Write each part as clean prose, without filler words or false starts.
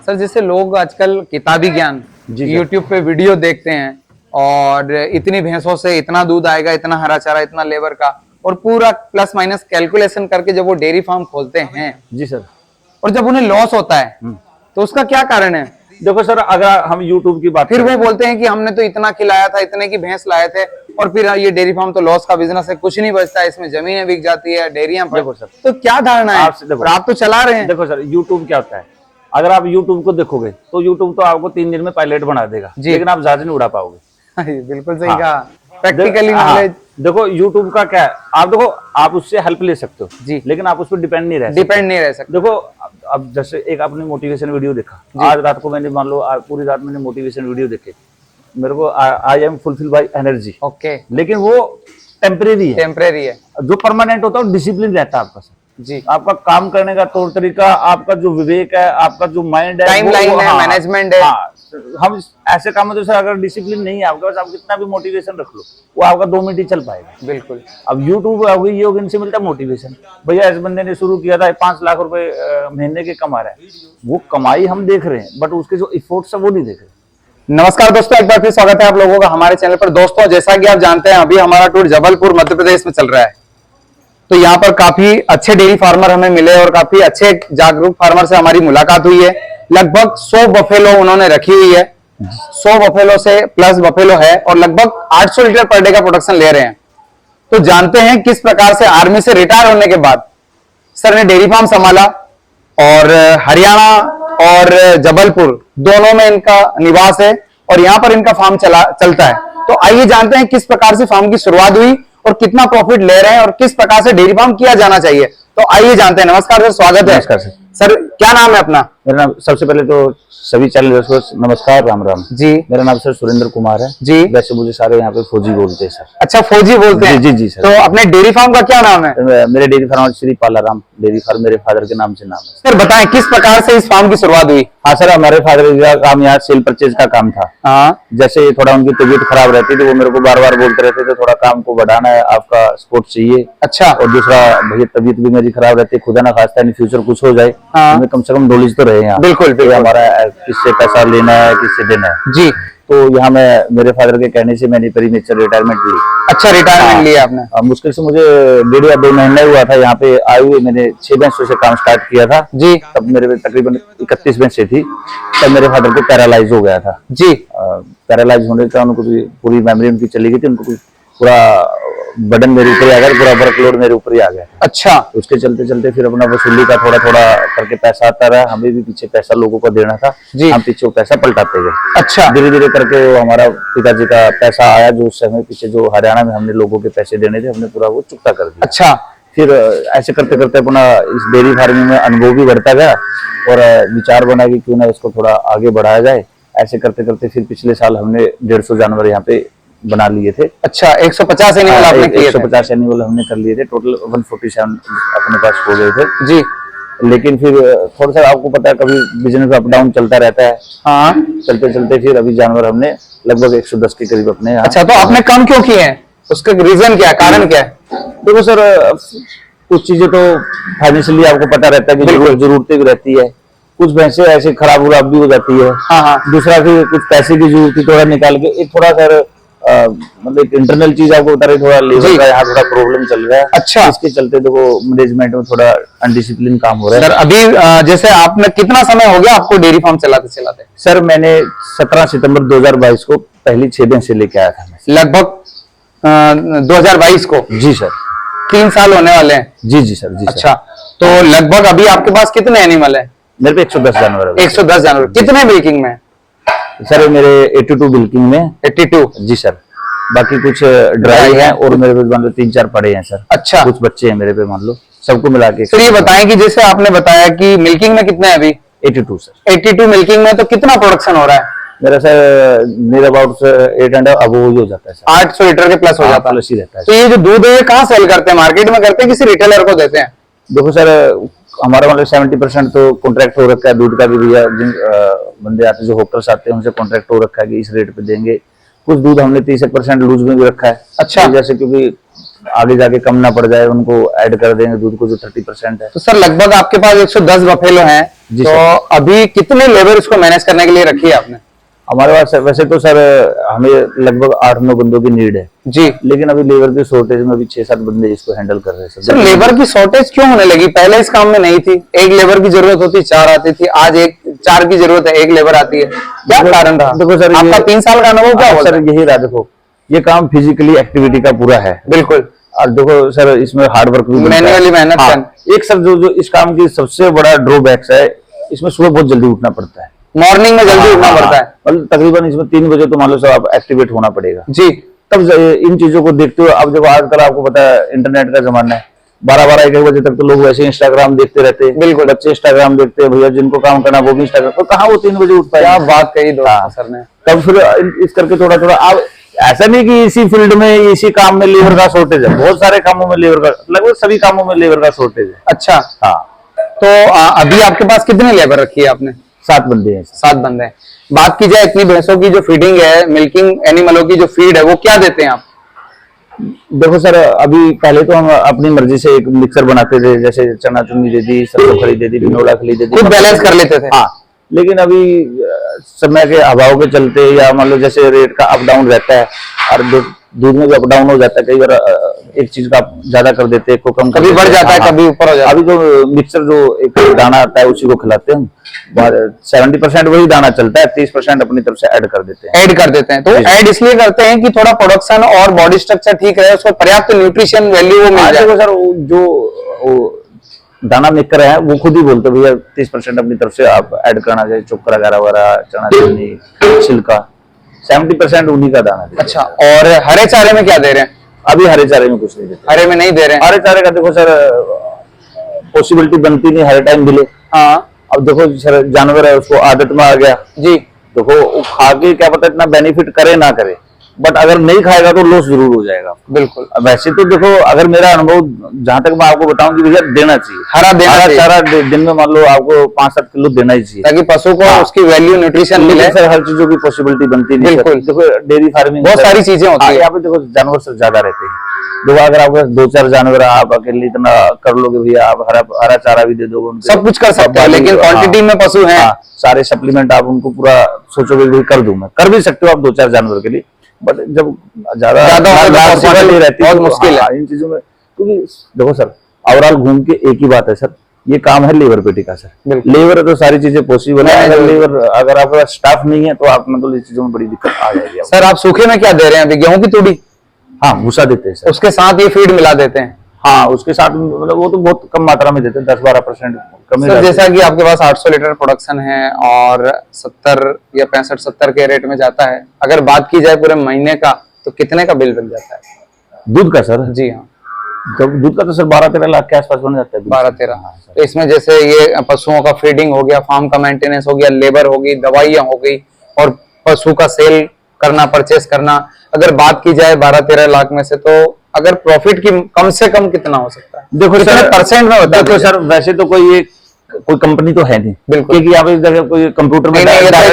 Sir जैसे लोग आजकल किताबी ज्ञान यूट्यूब पे वीडियो देखते हैं और इतनी भैंसों से इतना दूध आएगा, इतना हरा चारा, इतना लेबर का, और पूरा प्लस माइनस कैलकुलेशन करके जब वो डेयरी फार्म खोलते हैं जी सर, और जब उन्हें लॉस होता है तो उसका क्या कारण है? देखो सर, अगर हम YouTube की बात फिर वो बोलते हैं कि हमने तो इतना खिलाया था, इतने की भैंस लाए थे, और फिर ये डेयरी फार्म तो लॉस का बिजनेस है, कुछ नहीं बचता है, इसमें जमीनें बिक जाती है, डेयरियां पर। देखो सर, तो क्या धारणा है? आप तो चला रहे हैं। देखो सर, YouTube क्या होता है, अगर आप YouTube को देखोगे तो YouTube तो आपको 3 दिन में पायलट बना देगा, लेकिन आप जहाज नहीं उड़ा पाओगे। बिल्कुल सही कहा, प्रैक्टिकली नॉलेज। देखो YouTube का क्या है, आप देखो, आप उससे हेल्प ले सकते हो जी, लेकिन आप उस पर डिपेंड नहीं रह सकते। देखो अब जैसे एक आपने मोटिवेशन वीडियो देखा, आज रात को मैंने, मान लो पूरी रात मैंने मोटिवेशन वीडियो देखे, मेरे को I am fulfil by energy, okay, लेकिन वो टेम्परेरी है। जो परमानेंट होता है वो डिसिप्लिन रहता है आपका जी, आपका काम करने का तौर तरीका, आपका जो विवेक है, आपका जो माइंड है, टाइमलाइन है, मैनेजमेंट है। हम ऐसे काम में, अगर डिसिप्लिन नहीं है आपके पास, आप कितना भी मोटिवेशन रख लो, वो आपका 2 मिनट ही चल पाएगा। बिल्कुल। अब यूट्यूब हो गई, योग, इनसे मिलता है मोटिवेशन। भैया इस बंदे ने शुरू किया था, 5 लाख रुपए महीने के कमा रहा है, वो कमाई हम देख रहे हैं, बट उसके जो इफोर्ट्स है वो नहीं देख रहे। नमस्कार दोस्तों, एक बार फिर स्वागत है आप लोगों का हमारे चैनल पर। दोस्तों जैसा कि आप जानते हैं, अभी हमारा टूर जबलपुर मध्य प्रदेश में चल रहा है, तो यहाँ पर काफी अच्छे डेयरी फार्मर हमें मिले और काफी अच्छे जागरूक फार्मर से हमारी मुलाकात हुई है। लगभग 100 बफेलो उन्होंने रखी हुई है, 100 बफेलो से प्लस बफेलो है, और लगभग 800 लीटर पर डे का प्रोडक्शन ले रहे हैं। तो जानते हैं किस प्रकार से आर्मी से रिटायर होने के बाद सर ने डेयरी फार्म संभाला, और हरियाणा और जबलपुर दोनों में इनका निवास है, और यहाँ पर इनका फार्म चलता है। तो आइए जानते हैं किस प्रकार से फार्म की शुरुआत हुई और कितना प्रॉफिट ले रहे हैं, और किस प्रकार से डेयरी फार्म किया जाना चाहिए। तो आइए जानते हैं। नमस्कार सर, स्वागत है। नमस्कार सर, क्या नाम है अपना? मेरा नाम, सबसे पहले तो सभी चैनल दर्शकों नमस्कार, राम राम जी। मेरा नाम सर सुरेंद्र कुमार है जी। वैसे मुझे सारे यहाँ पे फौजी बोलते हैं सर। अच्छा, फौजी बोलते हैं? जी जी सर। तो अपने डेयरी फार्म का क्या नाम है? मेरे dairy farm Shri Palaram dairy farm, मेरे फादर के नाम से नाम है। सर बताएं किस प्रकार से इस फार्म की शुरुआत हुई? हाँ सर, हमारे फादर का काम यहाँ सेल परचेज का काम था। हाँ, जैसे थोड़ा उनकी तबीयत खराब रहती थी, वो मेरे को बार बार बोलते रहते थे, थोड़ा काम को बढ़ाना है, आपका सपोर्ट चाहिए। अच्छा। और दूसरा, भैया तबीयत भी मेरी खराब रहती है, खुदा ना खास्ता इन फ्यूचर कुछ हो जाए, हमें कम से कम नॉलेज तो रहे यहाँ। बिल्कुल, हमारा किससे पैसा लेना है, किससे देना है जी। तो यहाँ मैं, मेरे फादर के कहने से मैंने प्रीमेच्योर रिटायरमेंट ली। अच्छा, रिटायरमेंट लिया आपने? मुश्किल से मुझे 1.5 या 2 महीने हुआ था यहाँ पे आए हुए। मैंने 6 भैंसों से काम स्टार्ट किया था जी। तब मेरे पे तकरीबन 31 भैंसें थी। तब मेरे फादर को पैरालाइज हो गया था जी। पैरालाइज होने का उनको पूरी मेमोरी उनकी चली गई थी, उनको पूरा बर्डन मेरे ऊपर ही आ गया, पूरा वर्कलोड मेरे ऊपर ही आ गया। अच्छा। उसके चलते चलते फिर अपना वसूली का थोड़ा थोड़ा करके पैसा आता रहा, हमें भी पीछे पैसा लोगों को देना था जी। हम पीछे वो पैसा पलटाते गए। अच्छा। धीरे धीरे करके वो हमारा पिताजी का पैसा आया, जो उस समय पीछे जो हरियाणा में हमने लोगों के पैसे देने थे, हमने पूरा वो चुकता कर दिया। अच्छा। फिर ऐसे करते करते अपना इस डेयरी फार्मिंग में अनुभव भी बढ़ता गया, और विचार बना कि क्यों ना इसको थोड़ा आगे बढ़ाया जाए। ऐसे करते करते फिर पिछले साल हमने 150 जानवर यहाँ पे बना लिए थे। अच्छा, 150 एनिमल आपने किए? 150 एनिमल हमने कर लिए थे, टोटल 147 अपने पास हो गए थे जी। लेकिन फिर थोड़ा सा आपको पता है, कभी बिजनेस अप डाउन चलता रहता है। हाँ। चलते चलते फिर अभी जानवर हमने लगभग 110 के करीब अपने। अच्छा, तो आपने कम क्यों किए हैं? उसका रीजन क्या है, कारण क्या है? देखो सर, कुछ चीजें तो फाइनेंशियली आपको पता रहता है कि जरूरतें भी रहती है, कुछ भैंसे ऐसे खराब भी हो जाती है। हाँ। दूसरा फिर कुछ पैसे की जरूरत थी, थोड़ा निकाल के, एक थोड़ा सर मतलब इंटरनल चीज आपको बता रहे, थोड़ा लेबर का यहाँ थोड़ा प्रॉब्लम चल रहा है। अच्छा। इसके चलते देखो मैनेजमेंट में थोड़ा अनडिसिप्लिन काम हो रहा है। सर अभी जैसे आपने, कितना समय हो गया आपको डेयरी फार्म चलाते चलाते? सर मैंने 17 सितंबर 2022 को पहली 6 भैंसे लेके आया था। लगभग 2022 को? जी सर। 3 साल होने वाले हैं? जी जी सर, जी। अच्छा, तो लगभग अभी आपके पास कितने एनिमल है? मेरे पे 110 जानवर है। 110 जानवर। कितने मिल्किंग में? सर मेरे 82 बिल्किंग में। 82 जी सर। बाकी कुछ ड्राई है, और मेरे पे मान लो 3-4 पड़े हैं सर। अच्छा। कुछ बच्चे हैं मेरे पे, मान लो सबको मिला के। सर ये बताएं कि जैसे आपने बताया कि मिल्किंग में कितने हैं अभी? 82 सर। 82 मिल्किंग में, तो कितना प्रोडक्शन हो रहा है? मेरा सर नियर अबाउट 800 अब वो हो जाता है सर। 800 लीटर के प्लस हो जाता है, प्लस ही रहता है। तो ये जो दूध है कहाँ सेल करते हैं? मार्केट में करते हैं, किसी रिटेलर को देते हैं? देखो सर, हमारा मतलब 70% तो कॉन्ट्रैक्ट हो रखा है दूध का भी। भैया जिन बंदे आते हैं, जो होकर्स आते हैं, उनसे कॉन्ट्रैक्ट हो रखा है कि इस रेट पे देंगे। कुछ दूध हमने 30% लूज में भी रखा है। अच्छा। जैसे क्योंकि आगे जाके कम ना पड़ जाए, उनको ऐड कर देंगे दूध को जो 30% है। तो सर लगभग आपके पास 110 बफेलो हैं, जी तो सर। अभी कितने लेबर इसको मैनेज करने के लिए रखी है आपने? हमारे पास वैसे तो सर हमें लगभग 8-9 बंदों की नीड है जी। लेकिन अभी लेबर की शॉर्टेज में अभी 6-7 बंदे इसको हैंडल कर रहे हैं सर लेबर की शॉर्टेज क्यों होने लगी? पहले इस काम में नहीं थी, एक लेबर की जरूरत होती 4 आती थी, आज 4 की जरूरत है, 1 लेबर आती है, क्या कारण रहा? देखो सर, आपका 3 साल का अनुभव क्या होगा? सर यही रहा, देखो ये काम फिजिकली एक्टिविटी का पूरा है। बिल्कुल। और देखो सर इसमें हार्ड वर्क भी बनता है। मैन्युअली मेहनत करना। एक सर जो इस काम की सबसे बड़ा ड्रॉबैक्स है, इसमें सुबह बहुत जल्दी उठना पड़ता है, मॉर्निंग में जल्दी उठना पड़ता है। मतलब तकरीबन इसमें 3 बजे तो मान लो सब आप एक्टिवेट होना पड़ेगा जी। तब इन चीजों को देखते हुए, अब जब आजकल आपको पता है इंटरनेट का जमाना है, 12-12 1 बजे तक तो लोग वैसे इंस्टाग्राम देखते रहते हैं। बिल्कुल। बच्चे इंस्टाग्राम देखते हैं, भैया जिनको काम करना वो भी इंस्टाग्राम, तो कहाँ वो 3 बजे उठ पाए? क्या बात कही दोस्त सर ने। तब फिर इस करके थोड़ा थोड़ा, अब ऐसा नहीं कि इसी फील्ड में इसी काम में लेबर का शॉर्टेज है, बहुत सारे कामों में लेबर का, लगभग सभी कामों में लेबर का शॉर्टेज है। अच्छा। हाँ। तो अभी आपके पास कितने लेबर रखी है आपने? 7 बंदे हैं। 7 बंदे हैं। बात की जाए इतनी भैंसों की जो फीडिंग है, मिल्किंग एनिमलों की जो फीड है, वो क्या देते हैं आप? देखो सर, अभी पहले तो हम अपनी मर्जी से एक मिक्सर बनाते थे, जैसे चना चुन्नी दे दी, सरसों खली दे दी, बिनोला खली दे दी, खुद बैलेंस कर लेते थे। हाँ। लेकिन अभी समय के अभाव के चलते, या मान लो जैसे रेट का अप डाउन रहता है, और दूध में भी अप डाउन हो जाता है, कई बार एक चीज का ज्यादा कर देते हैं, को कम कभी बढ़ जाता है, कभी ऊपर हो जाता है। अभी जो मिक्सर जो एक दाना आता है उसी को खिलाते हैं, 70% वही दाना चलता है, 30% अपनी तरफ से ऐड कर देते हैं। ऐड कर देते हैं, तो ऐड इसलिए करते हैं कि थोड़ा प्रोडक्शन और बॉडी स्ट्रक्चर ठीक रहे, उसको पर्याप्त न्यूट्रिशन वैल्यू वो मिल जाए। सर जो दाना मेकर है वो खुद ही बोलते भैया 30% अपनी तरफ से आप ऐड करना चाहिए, चोकर वगैरह, चना चुन्नी, छिलका, 70% उन्हीं का दाना। अच्छा, और हरे चारे में क्या दे रहे हैं? अभी हरे चारे में कुछ नहीं देते। हरे में नहीं दे रहे हैं। हरे चारे का देखो सर पॉसिबिलिटी बनती नहीं हर टाइम मिले। हाँ। अब देखो सर जानवर है, उसको आदत में आ गया जी। देखो वो खा के क्या पता इतना बेनिफिट करे ना करे, बट अगर नहीं खाएगा तो लॉस जरूर हो जाएगा। बिल्कुल। अब वैसे तो देखो, अगर मेरा अनुभव जहां तक मैं आपको बताऊं कि भैया देना चाहिए, हरा देना चाहिए। चारा दिन में मान लो आपको 5-7 किलो देना ही चाहिए, ताकि पशु को उसकी वैल्यू न्यूट्रिशन मिले। सर हर चीजों की पॉसिबिलिटी बनती नहीं। बिल्कुल। देखो डेयरी फार्मिंग बहुत सारी चीजें होती है। यहाँ पे देखो जानवर सर ज्यादा रहते हैं। देखो अगर आपके 2-4 जानवर आप अकेले इतना कर लोगे भैया, आप हरा चारा भी दे दोगे उनको, सब कुछ कर सकते हैं, लेकिन क्वांटिटी में पशु हैं। सारे सप्लीमेंट आप उनको पूरा सोचोगे भी कर दूं मैं, कर भी सकते हो आप 2-4 जानवर के लिए, बट जब ज्यादा रहती है बहुत मुश्किल है इन चीजों में। क्योंकि देखो सर ओवरऑल घूम के एक ही बात है सर, ये काम है लेबर पेटी का सर। लेबर है तो सारी चीजें पॉसिबल है, अगर आपके पास स्टाफ नहीं है तो आप मतलब इस चीजों में बड़ी दिक्कत आ जाएगी। सर आप सूखे में क्या दे रहे हैं अभी? गेहूं की तूड़ी? हाँ, भूसा देते हैं सर, उसके साथ ये फीड मिला देते हैं। हाँ, उसके साथ मतलब वो तो बहुत कम मात्रा में देते हैं, 10-12% कम। सर जैसा कि आपके पास 800 लीटर प्रोडक्शन है और 70 या 65-70 के रेट में जाता है, अगर बात की जाए पूरे महीने का तो कितने का बिल बन जाता है दूध का सर? जी हाँ, जब दूध का तो सर 12-13 लाख के आसपास बन जाता है। 12-13। तो इसमें जैसे ये पशुओं का फीडिंग हो गया, फार्म का मेंटेनेंस हो गया, लेबर होगी, दवाइयां हो गई, और पशु का सेल करना, परचेस करना, अगर बात की जाए 12-13 लाख में से, तो अगर प्रॉफिट की कम से कम कितना हो सकता है? देखो सर परसेंट में बता। देखो सर वैसे तो कोई कंपनी तो है नहीं, बिल्कुल, क्योंकि यहाँ पे कोई कंप्यूटर में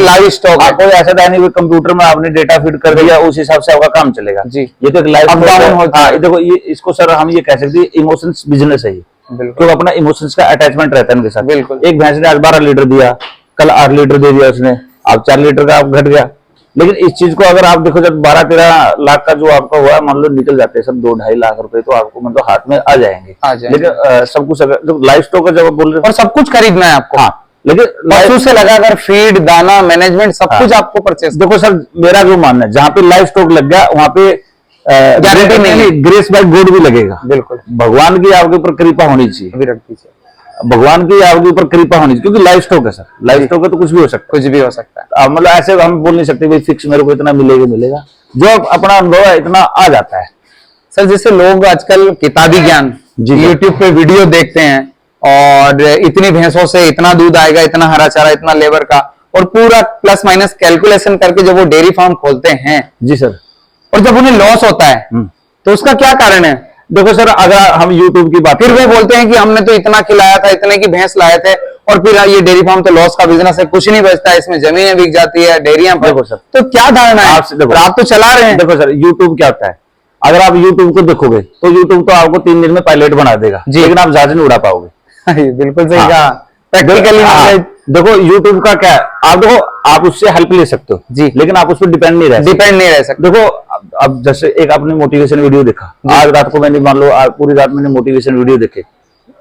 लाइव स्टॉक है, कोई ऐसा था नहीं कंप्यूटर में आपने डेटा फीड कर दिया उस हिसाब से आपका काम चलेगा जी। ये तो एक लाइव होता है। देखो ये इसको सर हम ये कह सकते हैं इमोशंस बिजनेस है ये, क्योंकि अपना इमोशंस का अटैचमेंट रहता है उनके साथ। बिल्कुल। एक भैंस ने आज 12 लीटर दिया, कल 8 लीटर दे दिया उसने, अब 4 लीटर का आप घट गया। लेकिन इस चीज को अगर आप देखो जब 12-13 लाख का जो आपका हुआ मान लो निकल जाते हैं सब 2-2.5 लाख रुपए तो आपको मतलब हाथ में आ जाएंगे। लेकिन सब कुछ अगर लाइफ स्टॉक का जब बोल रहे और सब कुछ खरीदना है आपको। हाँ, लेकिन पशु से लगाकर फीड, दाना, मैनेजमेंट सब कुछ आपको परचेस। देखो सर मेरा जो मानना है जहाँ पे लाइफ स्टॉक लग गया वहाँ पे गारंटी नहीं, ग्रेस बाय गॉड भी लगेगा। बिल्कुल, भगवान की आपके ऊपर कृपा होनी चाहिए, भगवान की आपके ऊपर कृपा होनी चाहिए, क्योंकि लाइफ स्टॉक है सर, लाइफ स्टॉक है तो कुछ भी हो सकता है, कुछ भी हो सकता है। मतलब ऐसे हम बोल नहीं सकते भाई फिक्स मेरे को इतना मिलेगा, जो अपना अनुभव है इतना आ जाता है। सर जैसे लोग आजकल किताबी ज्ञान यूट्यूब पे वीडियो देखते हैं और इतनी भैंसों से इतना दूध आएगा, इतना हरा चारा, इतना लेबर का, और पूरा प्लस माइनस कैलकुलेशन करके जब वो डेयरी फार्म खोलते हैं जी सर, और जब उन्हें लॉस होता है तो उसका क्या कारण है? देखो सर अगर हम YouTube की बात, फिर वे बोलते हैं कि हमने तो इतना खिलाया था, इतने की भैंस लाए थे, और फिर ये डेयरी फार्म तो लॉस का बिजनेस है, कुछ नहीं बचता है, इसमें जमीनें बिक जाती है, डेयरियां। देखो सर तो क्या धारणा है? आप तो चला रहे हैं। देखो सर YouTube क्या होता है, अगर आप YouTube को देखोगे तो YouTube तो आपको 3 दिन में पायलट बना देगा, लेकिन आप जहाज नहीं उड़ा पाओगे। बिल्कुल सही कहा, प्रैक्टिकली देखो YouTube का क्या है, आप देखो आप उससे हेल्प ले सकते हो जी, लेकिन आप उस पर डिपेंड नहीं रह सकते। देखो अब जैसे एक आपने मोटिवेशन वीडियो देखा, आज रात को मैंने मान लो पूरी रात मैंने मोटिवेशन वीडियो देखे,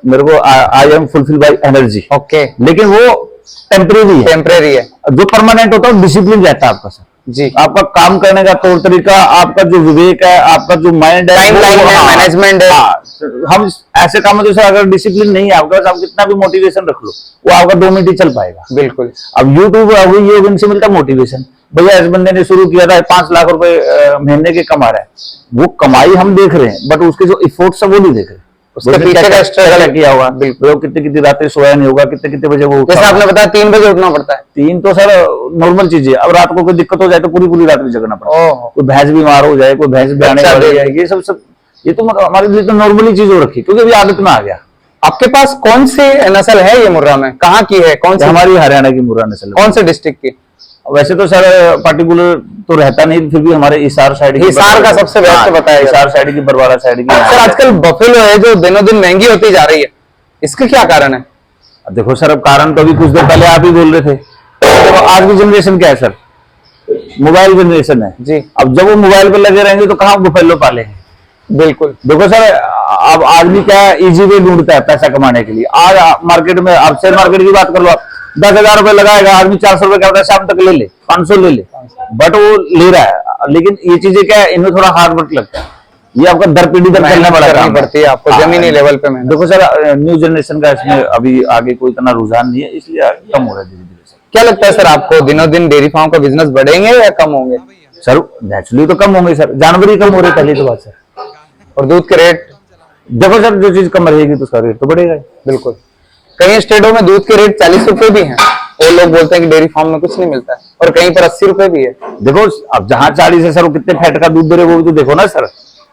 मेरे को I am fulfil by energy, okay, लेकिन वो टेम्परेरी है। जो परमानेंट होता है डिसिप्लिन रहता है आपका सर जी, आपका काम करने का तौर तरीका, आपका जो विवेक है, आपका जो माइंड है, मैनेजमेंट है। हम ऐसे काम में अगर डिसिप्लिन नहीं है आपके पास, आप कितना भी मोटिवेशन रख लो, वो आपका 2 मिनट ही चल पाएगा। बिल्कुल। अब यूट्यूब ये इनसे मिलता मोटिवेशन, भैया इस बंदे ने शुरू किया था 5 लाख रुपए महीने के कमा रहा है, वो कमाई हम देख रहे हैं, बट उसके जो इफोर्ट्स है वो नहीं देख रहे, उसके पीछे का स्ट्रगल किया होगा, बिल्कुल, कितनी रातें सोया नहीं होगा, कितने बजे वो, जैसे आपने बताया 3 बजे उठना पड़ता है। 3 तो सर नॉर्मल चीज है, अब रात को कोई दिक्कत हो जाए तो पूरी रात में जगना पड़ता है, कोई भैंस बीमार हो जाए, कोई भैंस बयाने वाली है, ये सब ये तो हमारे लिए तो नॉर्मली चीज हो रखी, क्योंकि अभी आदत में आ गया। आपके पास कौन सी नस्ल है ये मुर्रा में, कहाँ की है, कौन सी? हमारी हरियाणा की मुर्रा नस्ल। कौन से डिस्ट्रिक्ट की? वैसे तो सर पार्टिकुलर तो रहता नहीं, फिर भी हमारे हिसार साइड, हिसार का सबसे बेस्ट बताया, हिसार साइड की, बरवाड़ा साइड की। सर आजकल बफेलो है जो दिनों दिन महंगी होती जा रही है, इसका क्या कारण है? देखो सर, अब कारण तो अभी कुछ देर पहले आप ही बोल रहे थे, तो आज की जनरेशन क्या है सर, मोबाइल जनरेशन है जी। अब जब वो मोबाइल पे लगे रहेंगे तो कहाँ बफेलो पालेंगे? बिल्कुल। देखो सर, अब आदमी क्या इजी वे ढूंढता है पैसा कमाने के लिए। आज मार्केट में, आप शेयर मार्केट की बात कर लो, 10,000 रुपए लगाएगा आदमी, 400 रुपए का शाम तक ले ले, 500 ले ले, बट वो ले रहा है। लेकिन ये चीजें क्या है, इनमें थोड़ा हार्ड वर्क लगता है, ये आपका दर पीढ़ी तक चलना पड़ती है आपको, जमीनी लेवल पे। देखो सर, न्यू जनरेशन का इसमें अभी आगे कोई इतना रुझान नहीं है, इसलिए कम हो रहा है धीरे धीरे। क्या लगता है सर आपको, दिनों दिन डेयरी फार्म का बिजनेस बढ़ेंगे या कम होंगे? सर नेचुरली तो कम होंगे सर, जानवर ही कम हो रहे पहली तो बात सर, और दूध के रेट देखो सर, जो चीज कम रहेगी तो उसका रेट तो बढ़ेगा। बिल्कुल। कई स्टेटों में दूध के रेट 40 रुपए भी हैं, और लोग बोलते हैं कि डेयरी फार्म में कुछ नहीं मिलता है, और कहीं पर 80 रुपए भी है। देखो अब जहाँ 40 है सर, वो कितने फैट का दूध दे रहे वो भी तो देखो ना सर,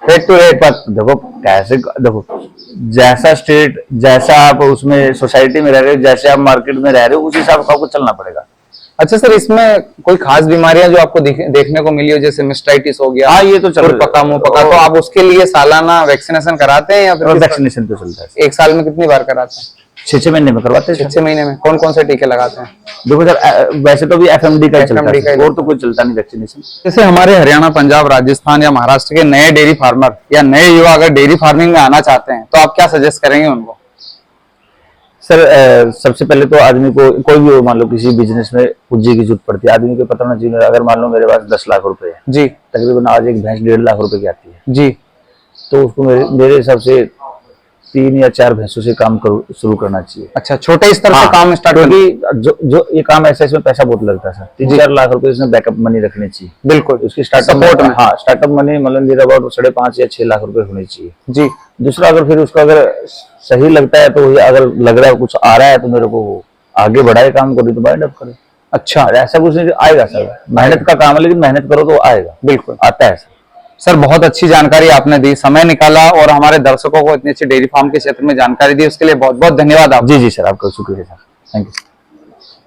रेट टू रेट। पर देखो कैसे, देखो जैसा स्टेट, जैसा आप उसमें सोसाइटी में रह रहे हो, जैसे आप मार्केट में रह रहे हो, उस हिसाब से आपको चलना पड़ेगा। अच्छा सर, इसमें कोई खास बीमारियां जो आपको देखने को मिली हो, जैसे मिस्टाइटिस हो गया, हाँ ये तो चल पका मुंह पका, तो आप उसके लिए सालाना वैक्सीनेशन कराते हैं या फिर? वैक्सीनेशन तो चलता है, 1 साल में कितनी बार कराते हैं? 6 महीने में करवाते हैं। 6 महीने में कौन कौन से टीके लगाते हैं? देखो सर, वैसे तो भी FMD का चलता है, और तो कोई चलता नहीं वैक्सीनेशन। जैसे हमारे हरियाणा, पंजाब, राजस्थान या महाराष्ट्र के नए डेयरी फार्मर या नए युवा अगर डेयरी फार्मिंग में आना चाहते हैं, तो आप क्या सजेस्ट करेंगे उनको? सर सबसे पहले तो आदमी को, कोई भी मान लो किसी बिजनेस में पूंजी की जरूरत पड़ती है, आदमी को पता होना चाहिए। अगर मान लो मेरे पास 10 लाख रुपए है जी, तकरीबन आज एक भैंस 1.5 लाख रुपए की आती है जी, तो उसको मेरे हिसाब से 3 या 4 भैंसों से काम शुरू करना चाहिए। अच्छा, छोटे स्तर से काम स्टार्ट, क्योंकि जो ये काम ऐसा, इसमें पैसा बहुत लगता है सर, 3-4 लाख रुपए इसमें बैकअप मनी रखनी चाहिए। बिल्कुल। उसकी स्टार्टअप में, हाँ स्टार्टअप मनी मतलब नियर अबाउट 5.5 या 6 लाख रुपए होनी चाहिए जी। दूसरा, अगर फिर उसका अगर सही लगता है तो, अगर लग रहा है कुछ आ रहा है तो मेरे को आगे बढ़ाए काम करो, तो बाइंड अप करो। अच्छा, ऐसा कुछ नहीं आएगा सर, मेहनत का काम है, लेकिन मेहनत करो तो आएगा। बिल्कुल आता है सर। बहुत अच्छी जानकारी आपने दी, समय निकाला और हमारे दर्शकों को इतनी अच्छी डेयरी फार्म के क्षेत्र में जानकारी दी, उसके लिए बहुत बहुत धन्यवाद आप। जी सर, आपका शुक्रिया सर, थैंक यू।